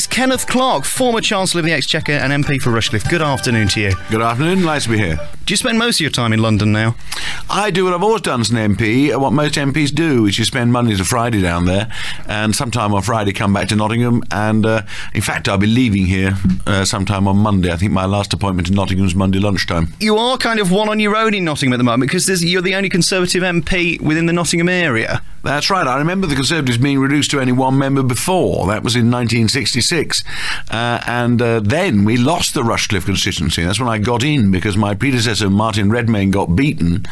is Kenneth Clarke, former Chancellor of the Exchequer and MP for Rushcliffe. Good afternoon to you. Good afternoon, nice to be here. Do you spend most of your time in London now? I do what I've always done as an MP, what most MPs do, which is spend Monday to Friday down there, and sometime on Friday come back to Nottingham, and in fact I'll be leaving here sometime on Monday. I think my last appointment in Nottingham is Monday lunchtime. You are kind of one on your own in Nottingham at the moment, because you're the only Conservative MP within the Nottingham area. That's right. I remember the Conservatives being reduced to only one member before. That was in 1966. And then we lost the Rushcliffe constituency. That's when I got in, because my predecessor, Martin Redmayne, got beaten.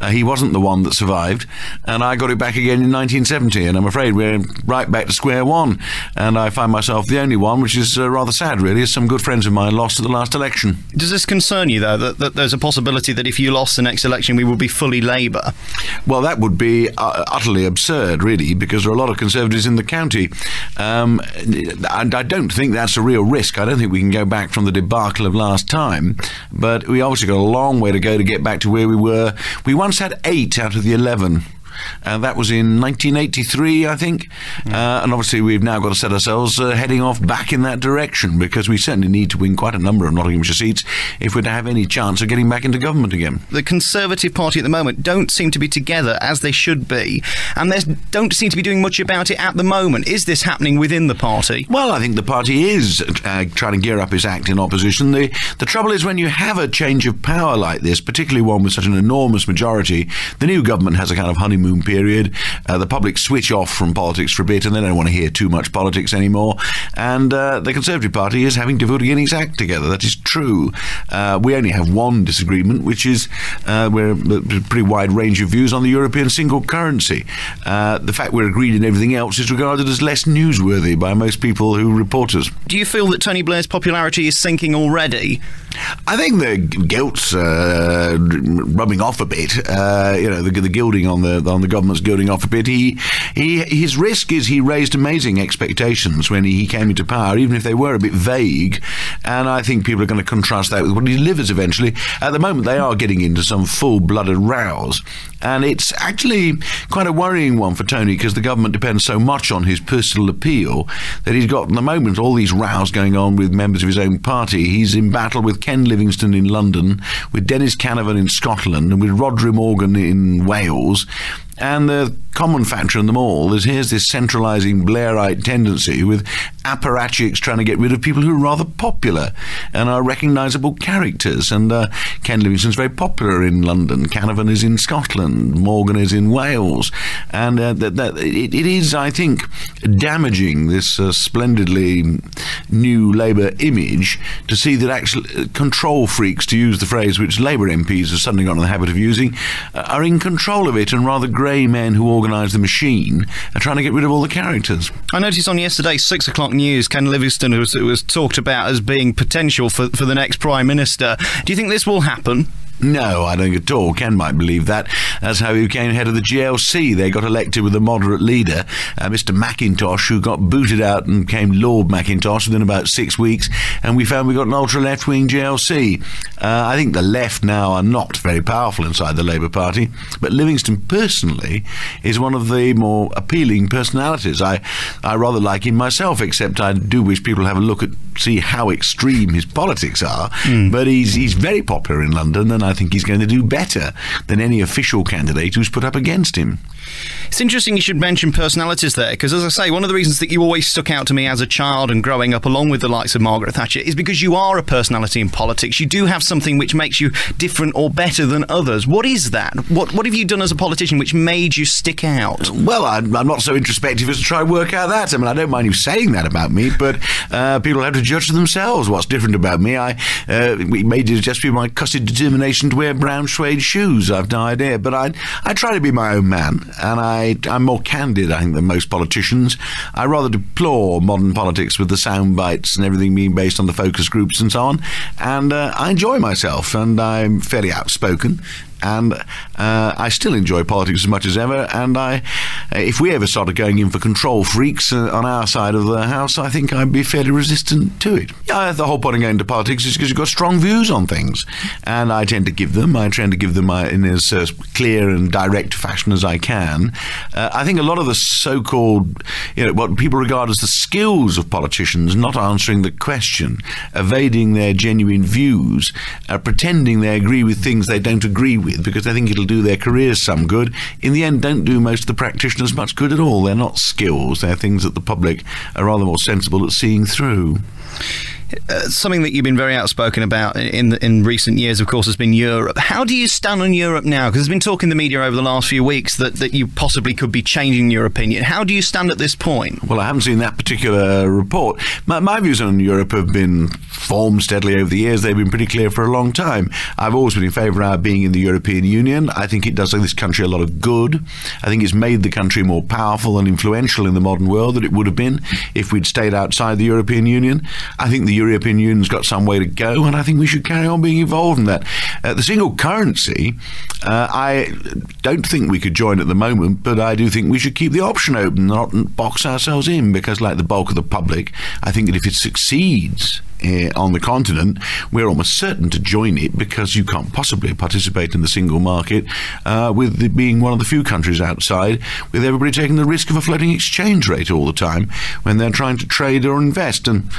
He wasn't the one that survived. And I got it back again in 1970. And I'm afraid we're right back to square one. And I find myself the only one, which is rather sad, really, as some good friends of mine lost at the last election. Does this concern you, though, that there's a possibility that if you lost the next election, we will be fully Labour? Well, that would be utterly absurd, really, because there are a lot of Conservatives in the county. And I don't think that's a real risk. I don't think we can go back from the debacle of last time. But we obviously got a long way to go to get back to where we were. We once had 8 out of the 11. And that was in 1983, I think. And obviously we've now got to set ourselves heading off back in that direction, because we certainly need to win quite a number of Nottinghamshire seats if we're to have any chance of getting back into government again. The Conservative Party at the moment don't seem to be together as they should be, and they don't seem to be doing much about it at the moment. Is this happening within the party? Well, I think the party is trying to gear up its act in opposition. The trouble is, when you have a change of power like this, particularly one with such an enormous majority, the new government has a kind of honeymoon period. The public switch off from politics for a bit, and they don't want to hear too much politics anymore. And the Conservative Party is having difficulty getting its act together. That is true. We only have one disagreement, which is we're a pretty wide range of views on the European single currency. The fact we're agreed in everything else is regarded as less newsworthy by most people who report us. Do you feel that Tony Blair's popularity is sinking already? I think the guilt's rubbing off a bit. The gilding on the government's gilding off a bit. His risk is he raised amazing expectations when he came into power, even if they were a bit vague. And I think people are going to contrast that with what he delivers eventually. At the moment, they are getting into some full-blooded rows. And it's actually quite a worrying one for Tony, because the government depends so much on his personal appeal that he's got, at the moment, all these rows going on with members of his own party. He's in battle with Ken Livingstone in London, with Dennis Canavan in Scotland, and with Rhodri Morgan in Wales. And the common factor in them all is here's this centralising Blairite tendency with apparatchiks trying to get rid of people who are rather popular and are recognisable characters. And Ken Livingstone's very popular in London. Canavan is in Scotland. Morgan is in Wales. And it is, I think, damaging this splendidly new Labour image to see that actual control freaks, to use the phrase which Labour MPs have suddenly got in the habit of using, are in control of it, and rather grey men who organise the machine are trying to get rid of all the characters. I noticed on yesterday's 6 o'clock news, Ken Livingstone was talked about as being potential for the next Prime Minister. Do you think this will happen? No, I don't at all. Ken might believe that. That's how he became head of the GLC. They got elected with a moderate leader, Mr. Mackintosh, who got booted out and became Lord Mackintosh within about 6 weeks, and we found we got an ultra-left-wing GLC. I think the left now are not very powerful inside the Labour Party, but Livingstone personally is one of the more appealing personalities. I rather like him myself, except I do wish people have a look at, see how extreme his politics are. But he's very popular in London, and I think he's going to do better than any official candidate who's put up against him. It's interesting you should mention personalities there, because, as I say, one of the reasons that you always stuck out to me as a child and growing up along with the likes of Margaret Thatcher is because you are a personality in politics. You do have something which makes you different or better than others. What is that? What have you done as a politician which made you stick out? Well, I'm not so introspective as to try and work out that. I mean, I don't mind you saying that about me, but people have to judge for themselves what's different about me. It may just be my cussed determination to wear brown suede shoes. I've no idea, but I try to be my own man, and I'm more candid, I think, than most politicians. I rather deplore modern politics with the sound bites and everything being based on the focus groups and so on, and I enjoy myself, and I'm fairly outspoken, and I still enjoy politics as much as ever, and if we ever started going in for control freaks on our side of the house, I think I'd be fairly resistant to it. The whole point of going into politics is because you've got strong views on things, and I tend to give them in as clear and direct fashion as I can. I think a lot of the so-called, what people regard as the skills of politicians, not answering the question, evading their genuine views, pretending they agree with things they don't agree with because they think it'll do their careers some good, in the end don't do most of the practitioners much good at all. They're not skills, they're things that the public are rather more sensible at seeing through. Something that you've been very outspoken about in recent years, of course, has been Europe. How do you stand on Europe now? Because there's been talk in the media over the last few weeks that you possibly could be changing your opinion. How do you stand at this point? Well, I haven't seen that particular report. My views on Europe have been formed steadily over the years. They've been pretty clear for a long time. I've always been in favour of our being in the European Union. I think it does this country a lot of good. I think it's made the country more powerful and influential in the modern world than it would have been if we'd stayed outside the European Union. I think the European Union's got some way to go, and I think we should carry on being involved in that. The single currency, I don't think we could join at the moment, but I do think we should keep the option open, not box ourselves in, because like the bulk of the public, I think that if it succeeds on the continent, we're almost certain to join it, because you can't possibly participate in the single market with it being one of the few countries outside, with everybody taking the risk of a floating exchange rate all the time when they're trying to trade or invest. And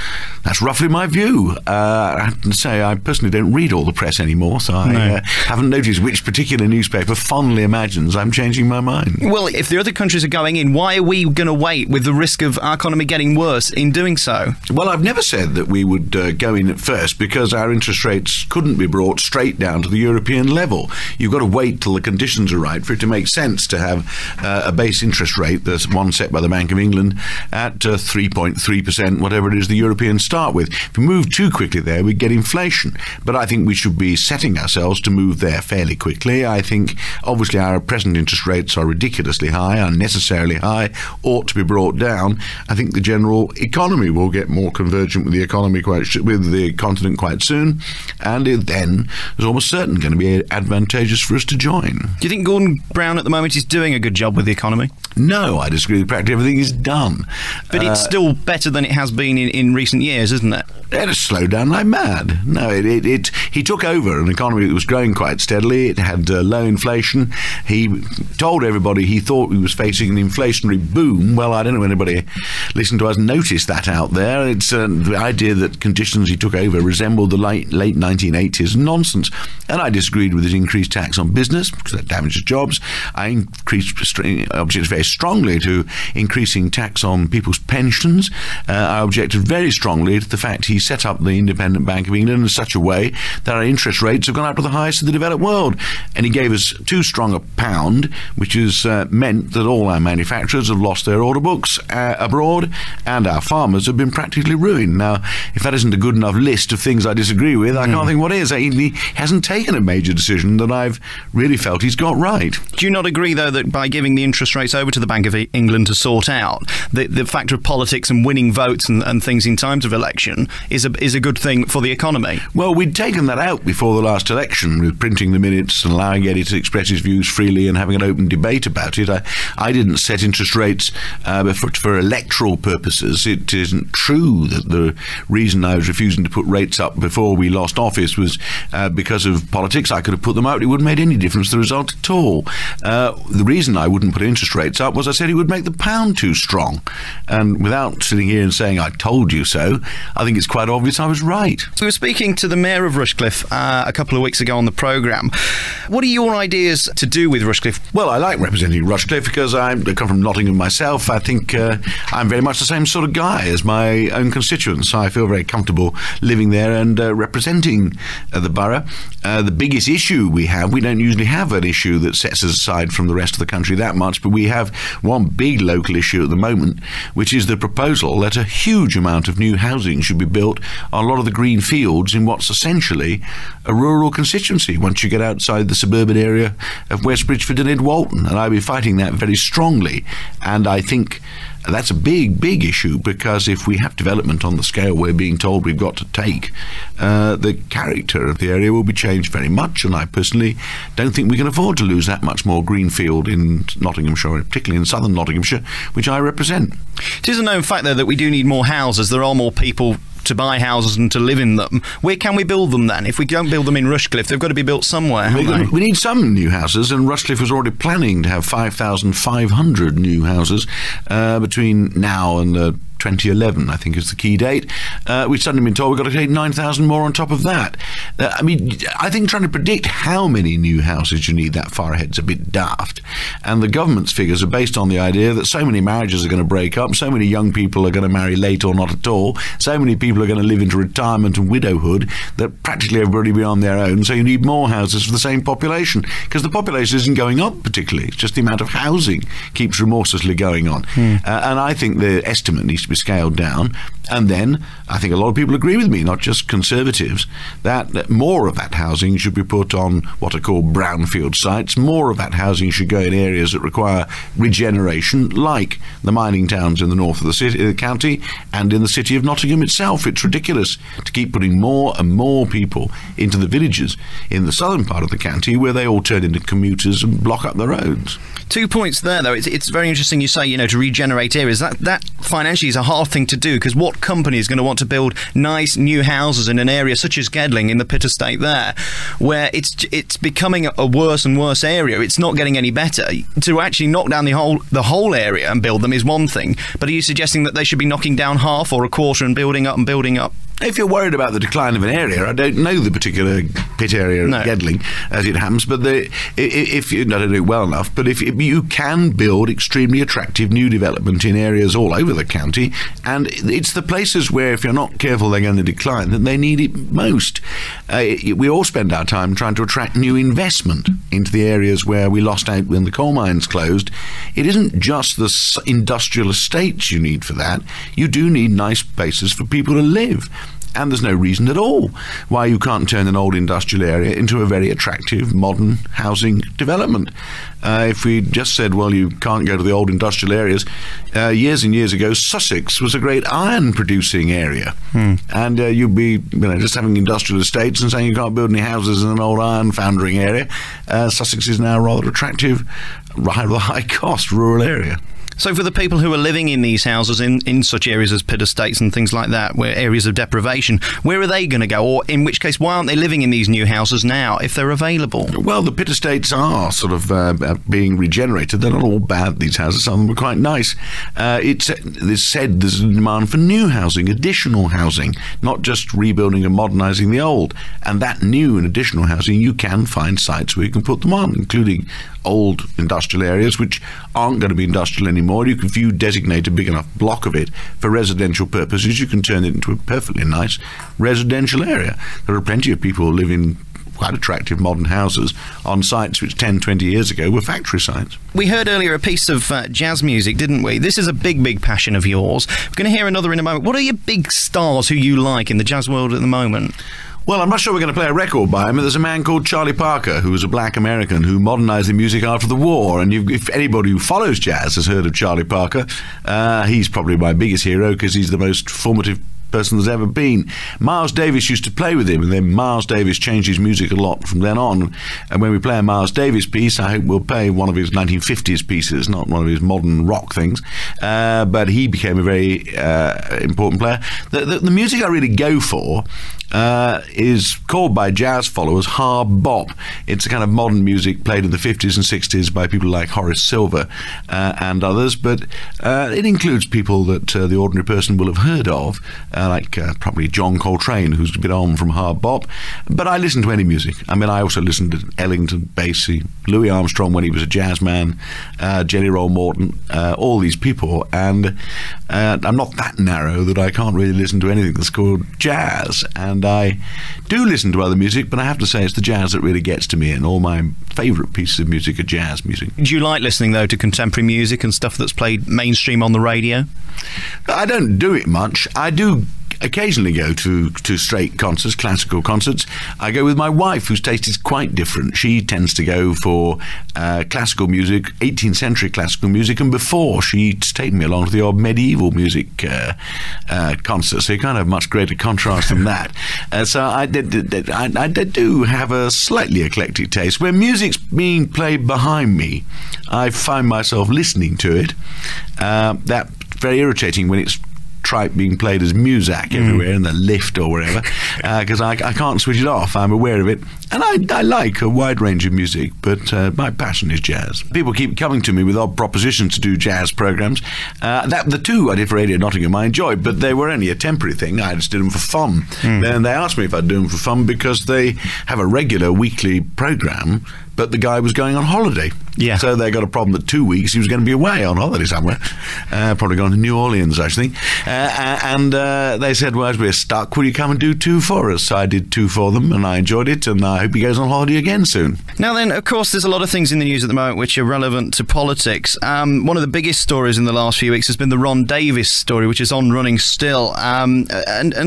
that's roughly my view. I have to say, I personally don't read all the press anymore, so I haven't noticed which particular newspaper fondly imagines I'm changing my mind. Well, if the other countries are going in, why are we going to wait with the risk of our economy getting worse in doing so? Well, I've never said that we would go in at first, because our interest rates couldn't be brought straight down to the European level. You've got to wait till the conditions are right for it to make sense to have a base interest rate, that's one set by the Bank of England, at 3.3%, whatever it is the Europeans start with. If we move too quickly there, we get inflation. But I think we should be setting ourselves to move there fairly quickly. I think, obviously, our present interest rates are ridiculously high, unnecessarily high, ought to be brought down. I think the general economy will get more convergent with the economy with the continent quite soon, and it then is almost certain going to be advantageous for us to join. Do you think Gordon Brown at the moment is doing a good job with the economy? No, I disagree. Practically everything is done. But it's still better than it has been in recent years, isn't it? It has slowed down like mad. No, he took over an economy that was growing quite steadily. It had low inflation. He told everybody he thought we was facing an inflationary boom. Well, I don't know if anybody listened to us noticed that out there. It's the idea that conditions he took over resembled the late 1980s. Nonsense. And I disagreed with his increased tax on business, because that damages jobs. I objected very strongly to increasing tax on people's pensions. I objected very strongly to the fact he set up the Independent Bank of England in such a way that our interest rates have gone up to the highest of the developed world. And he gave us too strong a pound, which has meant that all our manufacturers have lost their order books abroad, and our farmers have been practically ruined. Now, if that isn't a good enough list of things I disagree with, I can't think what is. He hasn't taken a major decision that I've really felt he's got right. Do you not agree, though, that by giving the interest rates over to the Bank of England to sort out, the factor of politics and winning votes and things in times of election is a good thing for the economy? Well, we'd taken that out before the last election, with printing the minutes and allowing Eddie to express his views freely and having an open debate about it. I didn't set interest rates for electoral purposes. It isn't true that the reason I was refusing to put rates up before we lost office was because of politics. I could have put them out. It wouldn't have made any difference to the result at all. The reason I wouldn't put interest rates up was I said it would make the pound too strong. And without sitting here and saying I told you so, I think it's quite obvious I was right. We were speaking to the Mayor of Rushcliffe a couple of weeks ago on the programme. What are your ideas to do with Rushcliffe? Well, I like representing Rushcliffe because I come from Nottingham myself. I think I'm very much the same sort of guy as my own constituents. I feel very comfortable living there and representing the borough. The biggest issue we don't usually have an issue that sets us aside from the rest of the country that much, but we have one big local issue at the moment, which is the proposal that a huge amount of new housing should be built on a lot of the green fields in what's essentially a rural constituency once you get outside the suburban area of West Bridgford and Id Walton. And I'll be fighting that very strongly. And I think that's a big issue, because if we have development on the scale we're being told we've got to take, the character of the area will be changed very much, and I personally don't think we can afford to lose that much more greenfield in Nottinghamshire, particularly in southern Nottinghamshire, which I represent. It is a known fact, though, that we do need more houses. There are more people to buy houses and to live in them. Where can we build them then? If we don't build them in Rushcliffe, they've got to be built somewhere, haven't they? We need some new houses, and Rushcliffe was already planning to have 5,500 new houses between now and 2011, I think, is the key date. We've suddenly been told we've got to take 9,000 more on top of that. I mean, I think trying to predict how many new houses you need that far ahead is a bit daft. And the government's figures are based on the idea that so many marriages are going to break up, so many young people are going to marry late or not at all, so many people are going to live into retirement and widowhood, that practically everybody will be on their own, so you need more houses for the same population, because the population isn't going up particularly. It's just the amount of housing keeps remorselessly going on. And I think the estimate needs to be scaled down. And then I think a lot of people agree with me, not just Conservatives, that more of that housing should be put on what are called brownfield sites. More of that housing should go in areas that require regeneration, like the mining towns in the north of the county and in the city of Nottingham itself. It's ridiculous to keep putting more and more people into the villages in the southern part of the county, where they all turn into commuters and block up the roads. 2 points there, though. It's very interesting you say, to regenerate areas. That financially is a hard thing to do, because what company is going to want to build nice new houses in an area such as Gedling in the Pitt Estate there, where it's becoming a worse and worse area? It's not getting any better. To actually knock down the whole area and build them is one thing, but are you suggesting that they should be knocking down half or a quarter and building up and building up? If you're worried about the decline of an area, I don't know the particular pit area of Gedling, as it happens, but if you don't know it well enough, but if you can build extremely attractive new development in areas all over the county, and it's the places where, if you're not careful, they're going to decline, that they need it most. We all spend our time trying to attract new investment into the areas where we lost out when the coal mines closed. It isn't just the industrial estates you need for that. You do need nice places for people to live. And there's no reason at all why you can't turn an old industrial area into a very attractive modern housing development. If we just said, well, you can't go to the old industrial areas, years and years ago, Sussex was a great iron producing area. And you'd be just having industrial estates and saying you can't build any houses in an old iron foundering area. Sussex is now a rather attractive, rather high cost rural area. So for the people who are living in these houses in such areas as Pitt Estates and things like that, where areas of deprivation, where are they going to go? Or in which case, why aren't they living in these new houses now if they're available? Well, the Pitt Estates are sort of being regenerated. They're not all bad, these houses. Some of them are quite nice. It's said there's a demand for new housing, additional housing, not just rebuilding and modernising the old. And that new and additional housing, you can find sites where you can put them on, including old industrial areas which aren't going to be industrial anymore. If you designate a big enough block of it for residential purposes, you can turn it into a perfectly nice residential area. There are plenty of people who live in quite attractive modern houses on sites which 10, 20 years ago were factory sites. We heard earlier a piece of jazz music, didn't we? This is a big passion of yours. We're going to hear another in a moment. What are your big stars who you like in the jazz world at the moment? Well, I'm not sure we're going to play a record by him, but there's a man called Charlie Parker, who was a black American who modernised the music after the war. And if anybody who follows jazz has heard of Charlie Parker, he's probably my biggest hero, because he's the most formative person there's ever been. Miles Davis used to play with him, and then Miles Davis changed his music a lot from then on. And when we play a Miles Davis piece, I hope we'll play one of his 1950s pieces, not one of his modern rock things. But he became a very important player. The music I really go for is called by jazz followers hard bop. It's a kind of modern music played in the 50s and 60s by people like Horace Silver and others, but it includes people that the ordinary person will have heard of, like probably John Coltrane, who's a bit on from hard bop. But I listen to any music. I mean, I also listen to Ellington, Basie, Louis Armstrong when he was a jazz man, Jelly Roll Morton, all these people, and I'm not that narrow that I can't really listen to anything that's called jazz. And I do listen to other music, but I have to say it's the jazz that really gets to me, and all my favourite pieces of music are jazz music. Do you like listening, though, to contemporary music and stuff that's played mainstream on the radio? I don't do it much. I do occasionally go to straight concerts, classical concerts. I go with my wife, whose taste is quite different. She tends to go for classical music, 18th century classical music, and before she's taken me along to the old medieval music concerts. So you can't have much greater contrast than that. So I do have a slightly eclectic taste. When music's being played behind me, I find myself listening to it. That's very irritating when it's being played as muzak everywhere in the lift or wherever, because I can't switch it off. I'm aware of it, and I like a wide range of music, but my passion is jazz. People keep coming to me with odd propositions to do jazz programs. The two I did for Radio Nottingham I enjoyed, but they were only a temporary thing. I just did them for fun. And they asked me if I'd do them for fun because they have a regular weekly program, but the guy was going on holiday. Yeah. So they got a problem that 2 weeks he was going to be away on holiday somewhere. Probably gone to New Orleans, actually. And they said, well, as we're stuck, will you come and do two for us? So I did two for them, and I enjoyed it, and I hope he goes on holiday again soon. Now then, of course, there's a lot of things in the news at the moment which are relevant to politics. One of the biggest stories in the last few weeks has been the Ron Davies story, which is on running still. And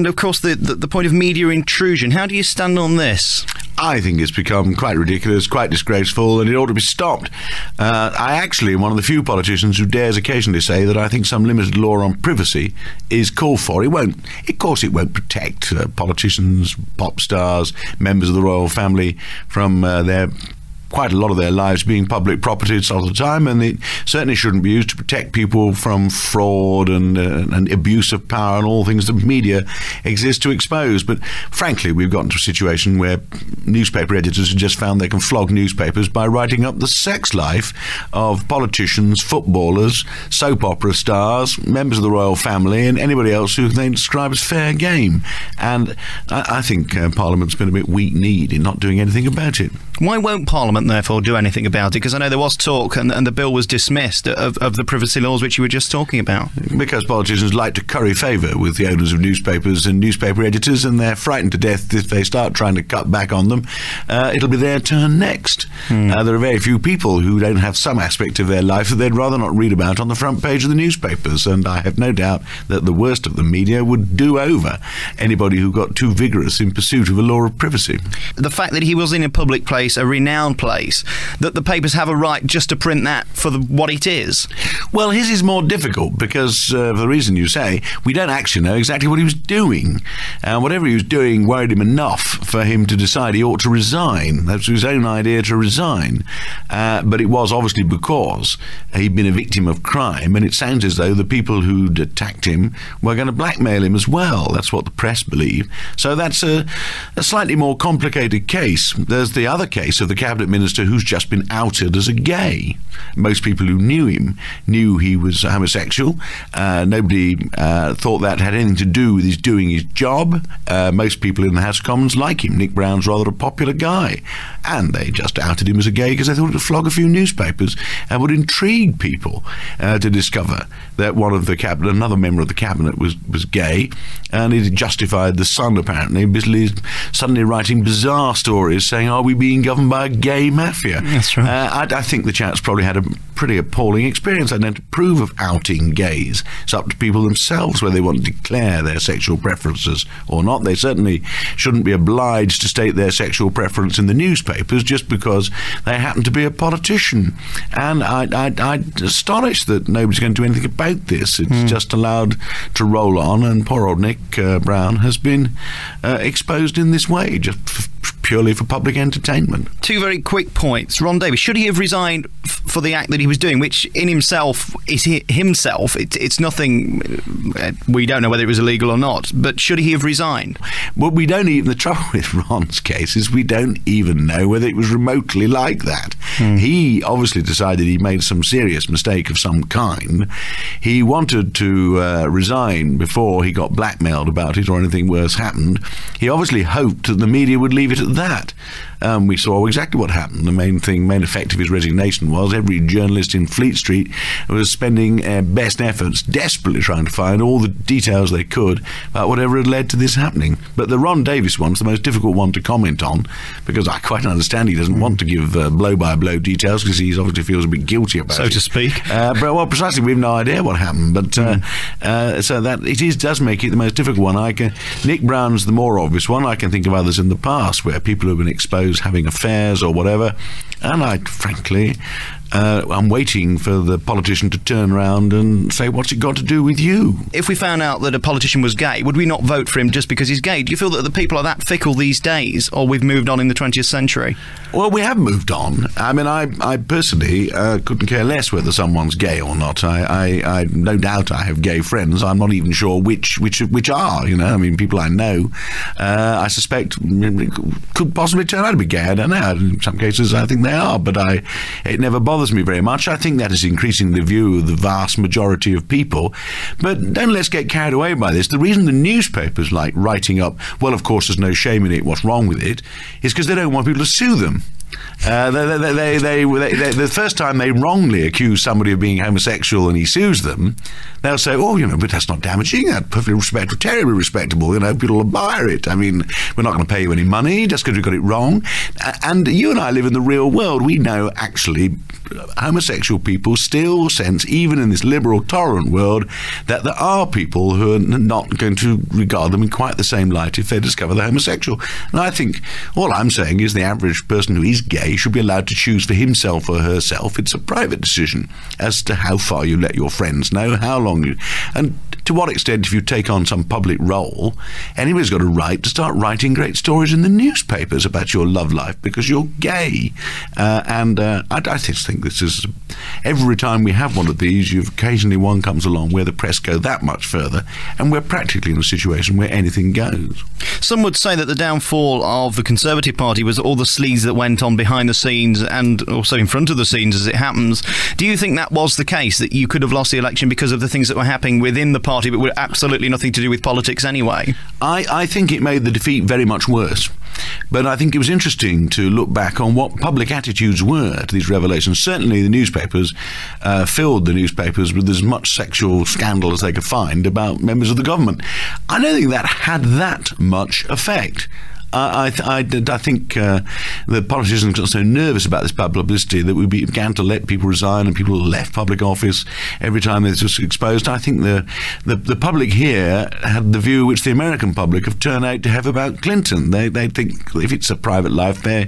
of course, the point of media intrusion. How do you stand on this? I think it's become quite ridiculous, quite disgraceful, and it ought to be stopped. I actually am one of the few politicians who dares occasionally say that I think some limited law on privacy is called for. It won't, of course, it won't protect politicians, pop stars, members of the royal family from quite a lot of their lives being public property all the time, and it certainly shouldn't be used to protect people from fraud and abuse of power and all things the media exists to expose. But frankly, we've gotten to a situation where newspaper editors have just found they can flog newspapers by writing up the sex life of politicians, footballers, soap opera stars, members of the royal family, and anybody else who they describe as fair game. And I think Parliament's been a bit weak-kneed in not doing anything about it. Why won't Parliament therefore do anything about it? Because I know there was talk, and the bill was dismissed, of the privacy laws which you were just talking about. Because politicians like to curry favour with the owners of newspapers and newspaper editors, and they're frightened to death if they start trying to cut back on them. It'll be their turn next. There are very few people who don't have some aspect of their life that they'd rather not read about on the front page of the newspapers, and I have no doubt that the worst of the media would do over anybody who got too vigorous in pursuit of a law of privacy. The fact that he was in a public place, a renowned place, that the papers have a right just to print that for what it is. Well, his is more difficult because, for the reason you say, we don't actually know exactly what he was doing. Whatever he was doing worried him enough for him to decide he ought to resign. That was his own idea to resign. But it was obviously because he'd been a victim of crime, and it sounds as though the people who'd attacked him were going to blackmail him as well. That's what the press believe. So that's a slightly more complicated case. There's the other case of the cabinet minister who's just been outed as a gay. Most people who knew him knew he was homosexual. Nobody thought that had anything to do with his doing his job. Most people in the House of Commons like him. Nick Brown's rather a popular guy, and they just outed him as a gay because they thought it would flog a few newspapers and would intrigue people to discover that one of the cabinet, another member of the cabinet, was gay, and it justified the Sun apparently suddenly writing bizarre stories saying, "Are we being governed by a gay mafia?" That's right. I think the chap's probably had a pretty appalling experience. I don't approve of outing gays. It's up to people themselves whether they want to declare their sexual preferences or not. They certainly shouldn't be obliged to state their sexual preference in the newspapers just because they happen to be a politician. And I'm astonished that nobody's going to do anything about this. It's just allowed to roll on, and poor old Nick Brown has been exposed in this way, just purely for public entertainment. Two very quick points. Ron Davies, should he have resigned for the act that he was doing, which in himself is himself? It's nothing, we don't know whether it was illegal or not, but should he have resigned? Well, we don't even, the trouble with Ron's case is we don't even know whether it was remotely like that. He obviously decided he made some serious mistake of some kind. He wanted to resign before he got blackmailed about it or anything worse happened. He obviously hoped that the media would leave it at that. We saw exactly what happened. The main effect of his resignation was every journalist in Fleet Street was spending best efforts, desperately trying to find all the details they could about whatever had led to this happening. But the Ron Davies one's the most difficult one to comment on, because I quite understand he doesn't want to give blow-by-blow details, because he obviously feels a bit guilty about it. So to speak. But, well, precisely, we have no idea what happened. But so that does make it the most difficult one. Nick Brown's the more obvious one. I can think of others in the past where people have been exposed having affairs or whatever, and frankly, I'm waiting for the politician to turn around and say, what's it got to do with you? If we found out that a politician was gay, would we not vote for him just because he's gay? Do you feel that the people are that fickle these days, or we've moved on in the 20th century? Well, we have moved on. I mean, I personally couldn't care less whether someone's gay or not. I no doubt I have gay friends. I'm not even sure which are, you know. I mean, people I know, I suspect could possibly turn out to be gay. I don't know. In some cases, I think they are, but it never bothers me very much. I think that is increasing the view of the vast majority of people. But don't let's get carried away by this. The reason the newspapers like writing up, well, of course, there's no shame in it, what's wrong with it, is because they don't want people to sue them. The first time they wrongly accuse somebody of being homosexual and he sues them, they'll say, oh, you know, but that's not damaging, that's perfectly respectable, terribly respectable, you know, people admire it. I mean, we're not going to pay you any money just because you got it wrong. And you and I live in the real world. We know, actually, homosexual people still sense, even in this liberal, tolerant world, that there are people who are not going to regard them in quite the same light if they discover they're homosexual. And I think all I'm saying is the average person who is gay should be allowed to choose for himself or herself. It's a private decision as to how far you let your friends know, how long you, and to what extent, if you take on some public role, anybody's got a right to start writing great stories in the newspapers about your love life because you're gay. I just think this is, every time we have one of these, occasionally one comes along where the press go that much further, and we're practically in a situation where anything goes. Some would say that the downfall of the Conservative Party was all the sleaze that went on behind the scenes and also in front of the scenes as it happens. Do you think that was the case, that you could have lost the election because of the things that were happening within the party but were absolutely nothing to do with politics anyway? I think it made the defeat very much worse. But I think it was interesting to look back on what public attitudes were to these revelations. Certainly the newspapers filled the newspapers with as much sexual scandal as they could find about members of the government. I don't think that had that much effect. I think the politicians got so nervous about this bad publicity that we began to let people resign, and people left public office every time this was exposed. I think the public here had the view which the American public have turned out to have about Clinton. They think if it's a private life, they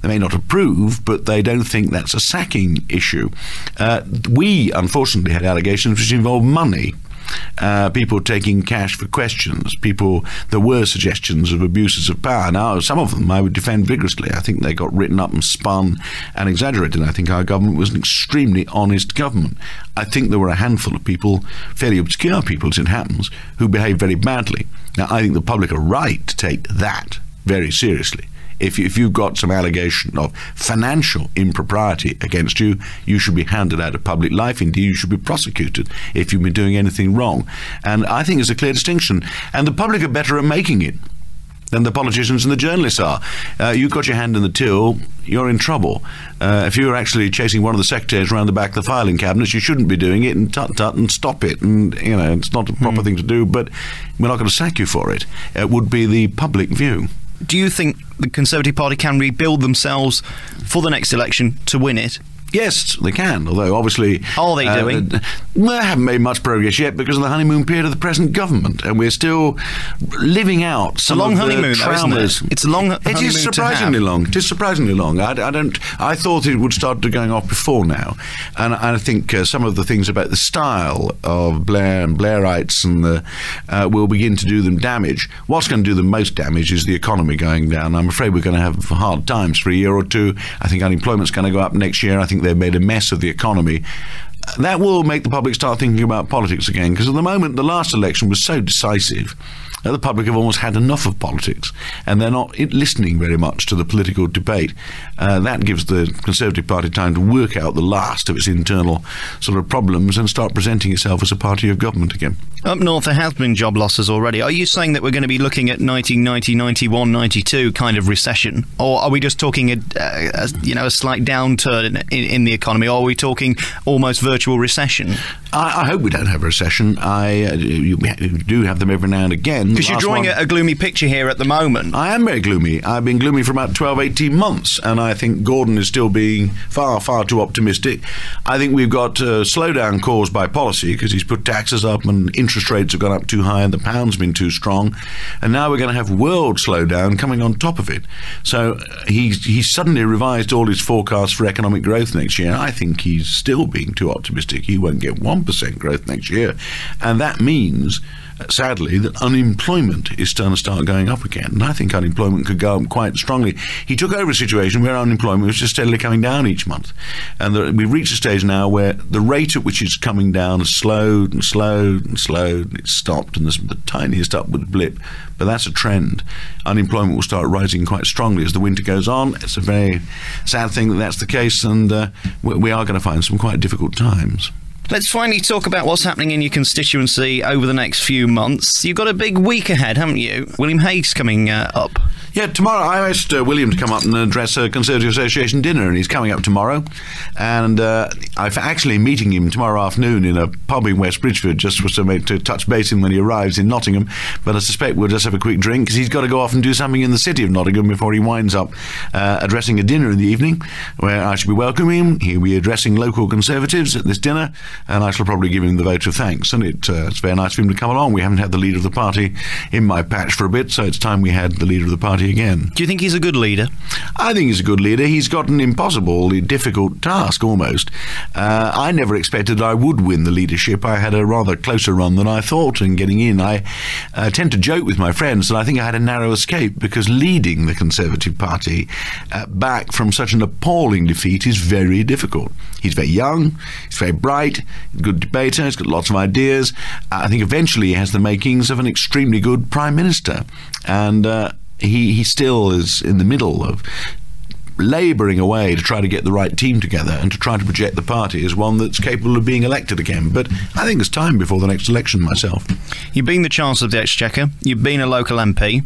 may not approve, but they don't think that's a sacking issue. We, unfortunately, had allegations which involved money. People taking cash for questions. There were suggestions of abuses of power. Now, some of them I would defend vigorously. I think they got written up and spun and exaggerated. I think our government was an extremely honest government. I think there were a handful of people, fairly obscure people as it happens, who behaved very badly. Now, I think the public are right to take that very seriously. If you've got some allegation of financial impropriety against you, you should be handed out of public life. Indeed, you should be prosecuted if you've been doing anything wrong. And I think there's a clear distinction. And the public are better at making it than the politicians and the journalists are. You've got your hand in the till, you're in trouble. If you're actually chasing one of the secretaries around the back of the filing cabinets, you shouldn't be doing it, and tut-tut and stop it. And, you know, it's not a proper thing to do, but we're not going to sack you for it. It would be the public view. Do you think the Conservative Party can rebuild themselves for the next election to win it? Yes, they can, although obviously... How are they doing? They haven't made much progress yet because of the honeymoon period of the present government, and we're still living out some of the traumas. It's a long honeymoon. It is surprisingly long. It is surprisingly long. I thought it would start going off before now, and I think some of the things about the style of Blair and Blairites and will begin to do them damage. What's going to do them most damage is the economy going down. I'm afraid we're going to have hard times for a year or two. I think unemployment's going to go up next year. I think they've made a mess of the economy. That will make the public start thinking about politics again, because at the moment the last election was so decisive. The public have almost had enough of politics, and they're not listening very much to the political debate. That gives the Conservative Party time to work out the last of its internal sort of problems and start presenting itself as a party of government again. Up north, there has been job losses already. Are you saying that we're going to be looking at 1990, 91, 92 kind of recession, or are we just talking a slight downturn in the economy, or are we talking almost virtual recession? I hope we don't have a recession. You do have them every now and again. Because you're drawing a gloomy picture here at the moment. I am very gloomy. I've been gloomy for about 12, 18 months, and I think Gordon is still being far, far too optimistic. I think we've got a slowdown caused by policy, because he's put taxes up and interest rates have gone up too high and the pound's been too strong, and now we're going to have world slowdown coming on top of it. So he's suddenly revised all his forecasts for economic growth next year. I think he's still being too optimistic. He won't get 1% growth next year, and that means, sadly, that unemployment is going to start going up again. And I think unemployment could go up quite strongly. He took over a situation where unemployment was just steadily coming down each month, and we've reached a stage now where the rate at which it's coming down has slowed and slowed and slowed, and it's stopped, and there's the tiniest upward blip, but that's a trend. Unemployment will start rising quite strongly as the winter goes on. It's a very sad thing that that's the case, and we are going to find some quite difficult times. Let's finally talk about what's happening in your constituency over the next few months. You've got a big week ahead, haven't you? William Hague's coming up. Yeah, tomorrow I asked William to come up and address a Conservative Association dinner, and he's coming up tomorrow. And I'm actually meeting him tomorrow afternoon in a pub in West Bridgford, just to touch base him when he arrives in Nottingham. But I suspect we'll just have a quick drink, because he's got to go off and do something in the city of Nottingham before he winds up addressing a dinner in the evening, where I shall be welcoming him. He'll be addressing local Conservatives at this dinner, and I shall probably give him the vote of thanks. And it's very nice for him to come along. We haven't had the leader of the party in my patch for a bit, so it's time we had the leader of the party again. Do you think he's a good leader? I think he's a good leader. He's got an impossibly difficult task, almost. I never expected I would win the leadership. I had a rather closer run than I thought in getting in. I tend to joke with my friends that I think I had a narrow escape, because leading the Conservative Party back from such an appalling defeat is very difficult. He's very young, he's very bright, good debater, he's got lots of ideas. I think eventually he has the makings of an extremely good Prime Minister, and he still is in the middle of labouring away to try to get the right team together and to try to project the party as one that's capable of being elected again. But I think there's time before the next election myself. You've been the Chancellor of the Exchequer, you've been a local MP.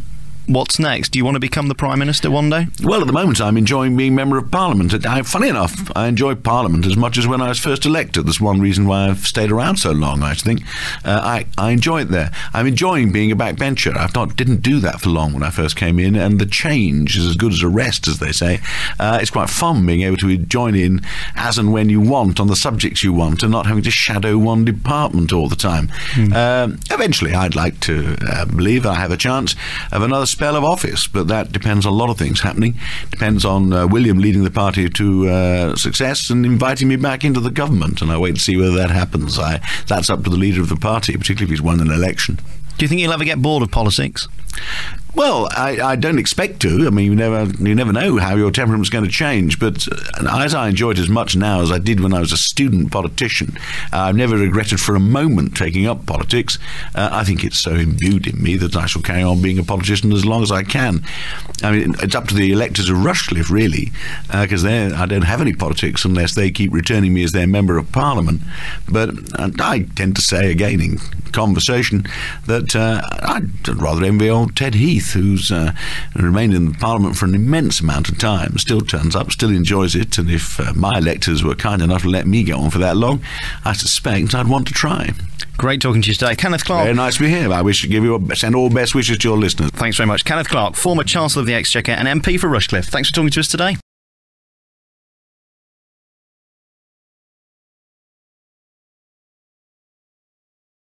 What's next? Do you want to become the Prime Minister one day? Well, at the moment I'm enjoying being Member of Parliament. Funny enough, I enjoy Parliament as much as when I was first elected. That's one reason why I've stayed around so long, I think. I enjoy it there. I'm enjoying being a backbencher. Didn't do that for long when I first came in, and the change is as good as a rest, as they say. It's quite fun being able to join in as and when you want on the subjects you want, and not having to shadow one department all the time. Eventually I'd like to believe I have a chance of another spell of office, but that depends on a lot of things happening. Depends on William leading the party to success and inviting me back into the government, and I wait to see whether that happens. That's up to the leader of the party, particularly if he's won an election. Do you think you'll ever get bored of politics? Well, I don't expect to. I mean, you never know how your temperament's going to change, but as I enjoy it as much now as I did when I was a student politician, I've never regretted for a moment taking up politics. I think it's so imbued in me that I shall carry on being a politician as long as I can. I mean, it's up to the electors of Rushcliffe, really, because I don't have any politics unless they keep returning me as their Member of Parliament. But I tend to say, again, in conversation, that I'd rather envy old Ted Heath, who's remained in Parliament for an immense amount of time, still turns up, still enjoys it, and if my electors were kind enough to let me get on for that long, I suspect I'd want to try. Great talking to you today. Kenneth Clarke. Very nice to be here. I wish to send all best wishes to your listeners. Thanks very much. Kenneth Clarke, former Chancellor of the Exchequer and MP for Rushcliffe. Thanks for talking to us today.